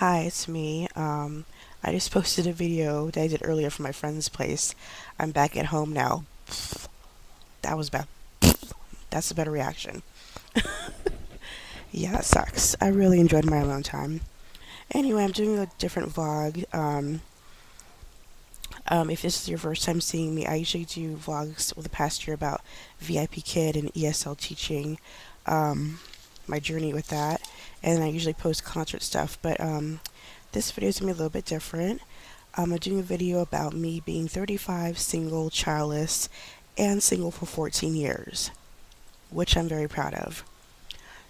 Hi, it's me. I just posted a video that I did earlier from my friend's place. I'm back at home now. That was bad. That's a better reaction. Yeah, it sucks. I really enjoyed my alone time. Anyway, I'm doing a different vlog. If this is your first time seeing me, I usually do vlogs over the past year about VIP Kid and ESL teaching, um, my journey with that, and I usually post concert stuff. But this video is gonna be a little bit different. I'm doing a video about me being 35, single, childless, and single for 14 years, which I'm very proud of.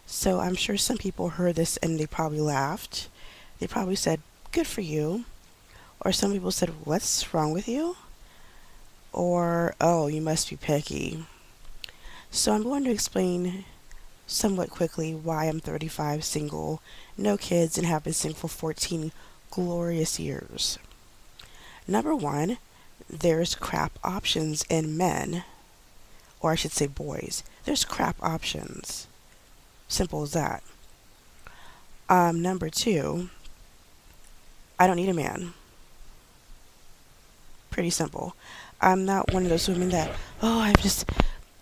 So I'm sure some people heard this and they probably laughed. They probably said, "Good for you." Or some people said, "What's wrong with you?" Or, "Oh, you must be picky." So I'm going to explain somewhat quickly why I'm 35, single, no kids, and have been single for 14 glorious years. Number one, there's crap options in men, or I should say boys. There's crap options. Simple as that. Number two, I don't need a man. Pretty simple. I'm not one of those women that, oh, I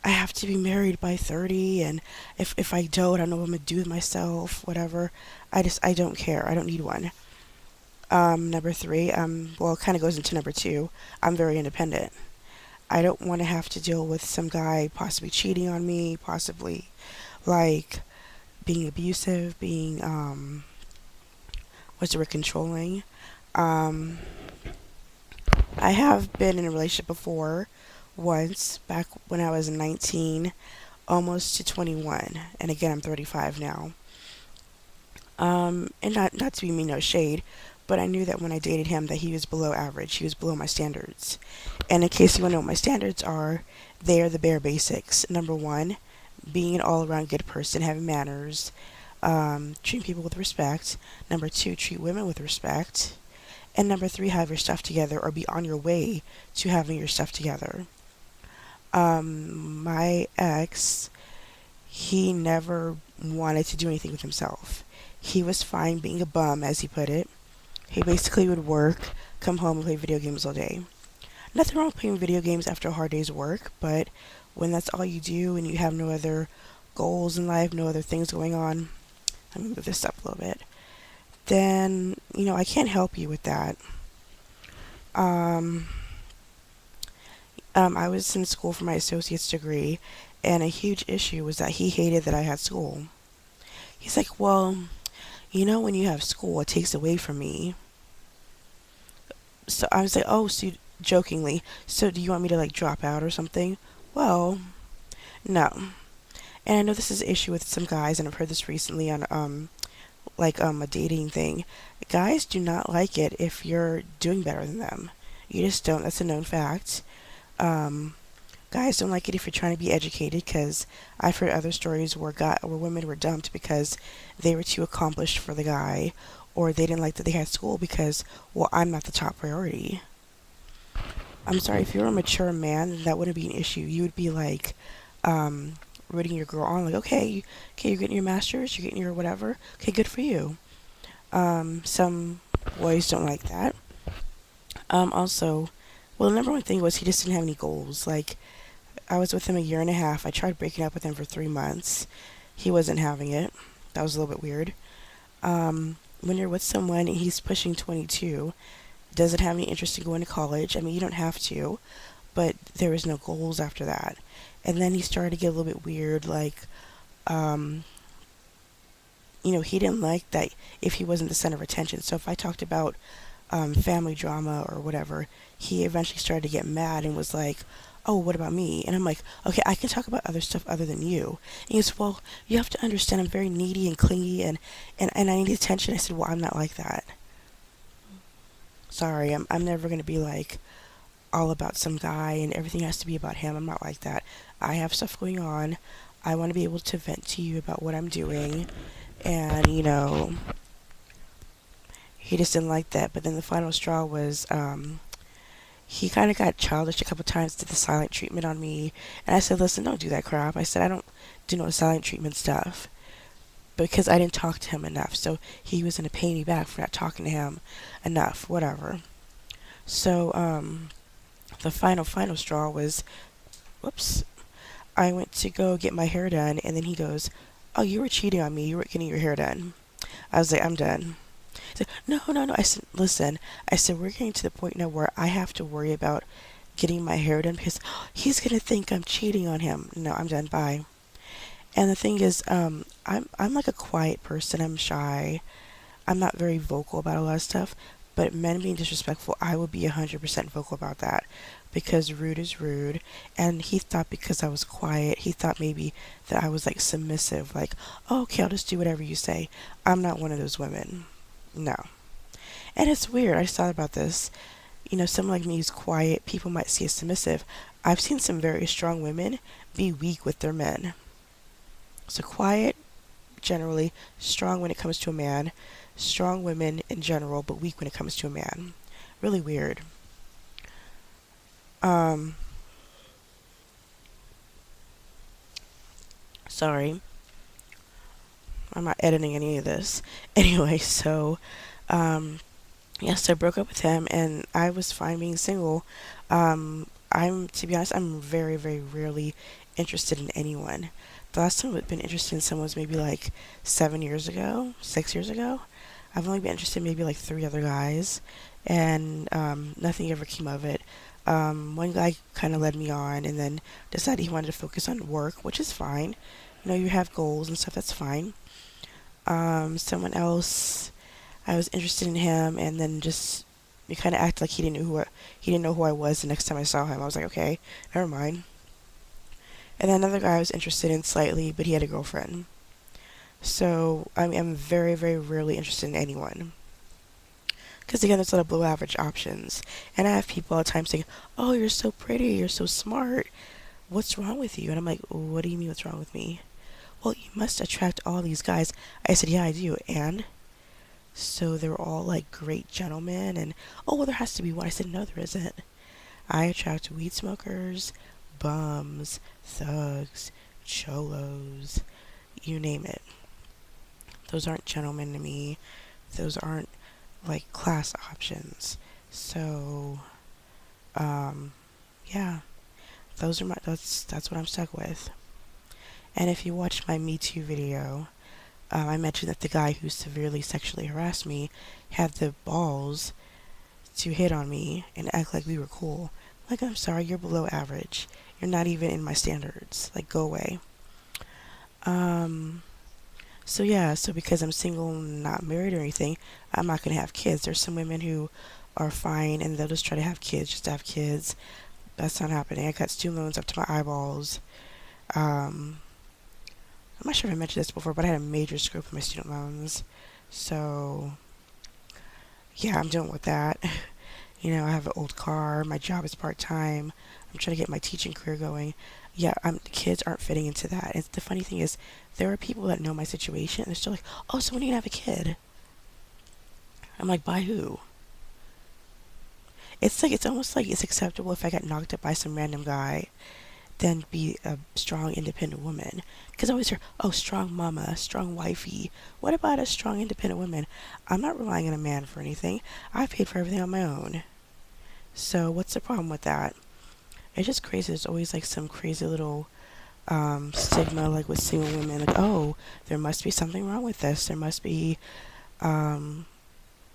have to be married by 30, and if I don't, I don't know what I'm gonna do with myself, whatever. I don't care. I don't need one. Number three, well, it kind of goes into number two. I'm very independent. I don't want to have to deal with some guy possibly cheating on me, possibly like being abusive, being what's the word, controlling. Um, I have been in a relationship before, once back when I was 19, almost to 21, and again I'm 35 now. And not to be mean, no shade, but I knew that when I dated him that he was below average. He was below my standards. And in case you want to know what my standards are, they are the bare basics. Number one, being an all-around good person, having manners, treating people with respect. Number two, treat women with respect. And number three, have your stuff together or be on your way to having your stuff together. My ex, he never wanted to do anything with himself. He was fine being a bum, as he put it. He basically would work, come home, and play video games all day. Nothing wrong with playing video games after a hard day's work, but when that's all you do and you have no other goals in life, no other things going on, let me move this up a little bit, then, I can't help you with that. Um, I was in school for my associate's degree, and a huge issue was that he hated that I had school. He's like, "Well, when you have school, it takes away from me." So I was like, "Oh, so jokingly, so do you want me to like drop out or something?" Well, no. And I know this is an issue with some guys, and I've heard this recently on a dating thing. Guys do not like it if you're doing better than them. You just don't. That's a known fact. Um, Guys don't like it if you're trying to be educated because I've heard other stories where women were dumped because they were too accomplished for the guy, or they didn't like that they had school because, well, I'm not the top priority. I'm sorry, if you're a mature man, then that wouldn't be an issue. You would be like, um, rooting your girl on, like, okay, okay, you're getting your master's, you're getting your whatever. Okay, good for you. Some boys don't like that. Also, well, the number one thing was he just didn't have any goals. Like, I was with him a year and a half. I tried breaking up with him for 3 months. He wasn't having it. That was a little bit weird. When you're with someone and he's pushing 22, doesn't have any interest in going to college. I mean, you don't have to, but there was no goals after that. And then he started to get a little bit weird, like, um, he didn't like that if he wasn't the center of attention. So if I talked about family drama or whatever, he eventually started to get mad and was like, "Oh, what about me?" And I'm like, "Okay, I can talk about other stuff other than you." And he goes, "Well, you have to understand I'm very needy and clingy and I need attention." I said, "Well, I'm not like that. Sorry, I'm never going to be like all about some guy and everything has to be about him. I'm not like that. I have stuff going on. I want to be able to vent to you about what I'm doing." And, he just didn't like that. But then the final straw was he kind of got childish a couple times, did the silent treatment on me. And I said, "Listen, don't do that crap." I said, "I don't do no silent treatment stuff." because I didn't talk to him enough. So he was going to pay me back for not talking to him enough, whatever. So, the final straw was, whoops, I went to go get my hair done, and then he goes, "Oh, you were cheating on me. You were getting your hair done." I was like, "I'm done." He's like, "No, no, no." I said, "Listen," I said, "we're getting to the point now where I have to worry about getting my hair done because he's gonna think I'm cheating on him. No, I'm done. Bye." And the thing is, I'm like a quiet person. I'm shy. I'm not very vocal about a lot of stuff. But men being disrespectful, I would be 100% vocal about that because rude is rude. And he thought because I was quiet, he thought maybe that I was like submissive, like, "Oh, okay, I'll just do whatever you say." I'm not one of those women. No. And it's weird. I just thought about this. Someone like me who's quiet, people might see as submissive. I've seen some very strong women be weak with their men. So quiet, generally, strong when it comes to a man, strong women in general, but weak when it comes to a man. Really weird. Um, Sorry, I'm not editing any of this. Anyway, so, yes, I broke up with him and I was fine being single. To be honest, I'm very, very rarely interested in anyone. The last time I've been interested in someone was maybe like 7 years ago, 6 years ago. I've only been interested in maybe like three other guys, and nothing ever came of it. One guy kind of led me on, and then decided he wanted to focus on work, which is fine. You have goals and stuff. That's fine. Someone else, I was interested in him, and then just he kind of acted like he didn't know who I was. The next time I saw him, I was like, okay, never mind. And then another guy I was interested in slightly, but he had a girlfriend. So I'm very, very rarely interested in anyone. Because again, there's a lot of below average options. And I have people all the time saying, "Oh, you're so pretty, you're so smart. What's wrong with you?" And I'm like, "What do you mean what's wrong with me?" "Well, you must attract all these guys." I said, "Yeah, I do." And so they were all like great gentlemen. And, "Oh, well, there has to be one." I said, "No, there isn't. I attract weed smokers, bums, thugs, cholos, you name it. Those aren't gentlemen to me. Those aren't like class options." So, um, yeah, that's what I'm stuck with. And if you watch my Me Too video, I mentioned that the guy who severely sexually harassed me had the balls to hit on me and act like we were cool. Like, I'm sorry, you're below average. You're not even in my standards. Like, go away. Um, so yeah, so because I'm single, not married or anything, I'm not gonna have kids. There's some women who are fine and they'll just try to have kids just to have kids. That's not happening. I got student loans up to my eyeballs. Um, I'm not sure if I mentioned this before, but I had a major screw up with my student loans. So yeah, I'm dealing with that. I have an old car. My job is part time. I'm trying to get my teaching career going. Yeah, kids aren't fitting into that. And the funny thing is, there are people that know my situation, and they're still like, "Oh, so when are you gonna have a kid?" I'm like, "By who?" It's almost like it's acceptable if I got knocked up by some random guy than be a strong, independent woman. Because I always hear, "Oh, strong mama, strong wifey." What about a strong, independent woman? I'm not relying on a man for anything. I paid for everything on my own. So what's the problem with that? It's just crazy. There's always like some crazy little stigma, like with single women, like, "Oh, there must be something wrong with this. There must be." Um,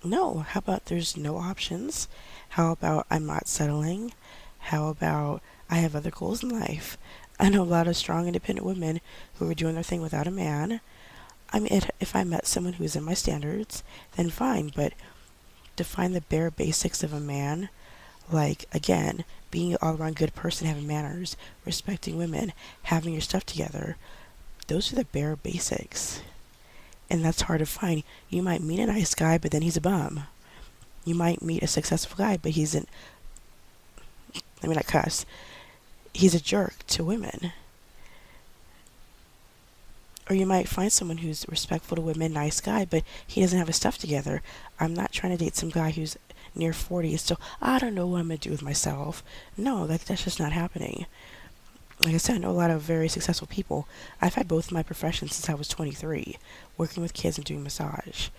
no. How about there's no options? How about I'm not settling? How about I have other goals in life? I know a lot of strong, independent women who are doing their thing without a man. I mean, if I met someone who's in my standards, then fine. But define the bare basics of a man. Like, again, being an all around good person, having manners, respecting women, having your stuff together. Those are the bare basics. And that's hard to find. You might meet a nice guy, but then he's a bum. You might meet a successful guy, but let me not cuss, he's a jerk to women. Or you might find someone who's respectful to women, nice guy, but he doesn't have his stuff together. I'm not trying to date some guy who's near 40 is still, "I don't know what I'm going to do with myself." No, that's just not happening. Like I said, I know a lot of very successful people. I've had both of my professions since I was 23, working with kids and doing massage.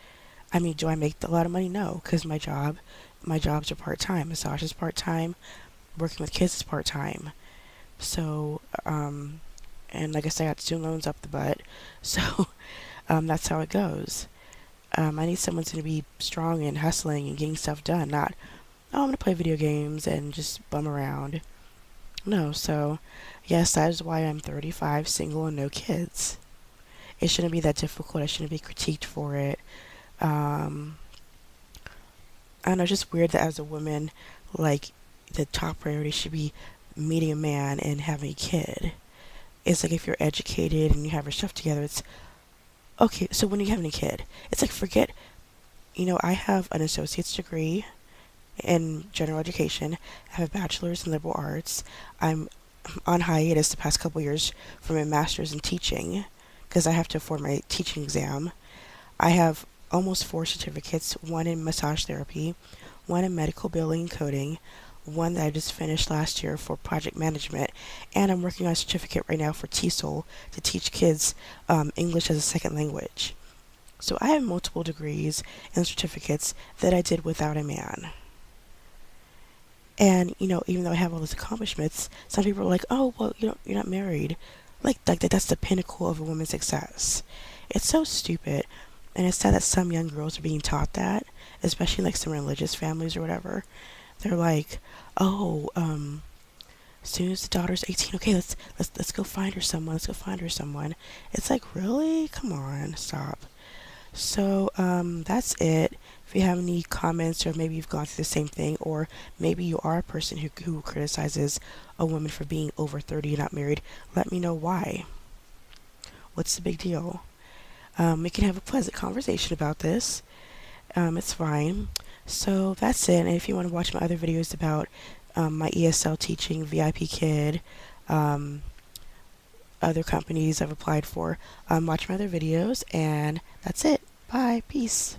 I mean, do I make a lot of money? No, because my jobs are part time. Massage is part time. Working with kids is part time. So, and like I said, I got student loans up the butt. So, that's how it goes. I need someone to be strong and hustling and getting stuff done, not, oh, I'm gonna play video games and just bum around. No, so yes, that is why I'm 35, single, and no kids. It shouldn't be that difficult. I shouldn't be critiqued for it. Um, I don't know, it's just weird that as a woman, like, the top priority should be meeting a man and having a kid. It's like if you're educated and you have your stuff together, it's okay. So when you're having a kid, it's like forget, I have an associate's degree in general education. I have a bachelor's in liberal arts. I'm on hiatus the past couple years from a master's in teaching because I have to afford my teaching exam. I have almost four certificates, one in massage therapy, one in medical billing and coding, one that I just finished last year for project management, and I'm working on a certificate right now for TESOL to teach kids English as a second language. So I have multiple degrees and certificates that I did without a man. And even though I have all those accomplishments, some people are like, "Oh, well, you're not married." Like that's the pinnacle of a woman's success. It's so stupid, and it's sad that some young girls are being taught that, especially like some religious families or whatever. They're like, "Oh, as soon as the daughter's 18, okay, let's go find her someone. Let's go find her someone." It's like, really? Come on, stop. So that's it. If you have any comments, or maybe you've gone through the same thing, or maybe you are a person who criticizes a woman for being over 30 and not married, let me know why. What's the big deal? We can have a pleasant conversation about this. It's fine. So that's it. And if you want to watch my other videos about my ESL teaching, VIP Kid, um, other companies I've applied for, watch my other videos. And that's it. Bye. Peace.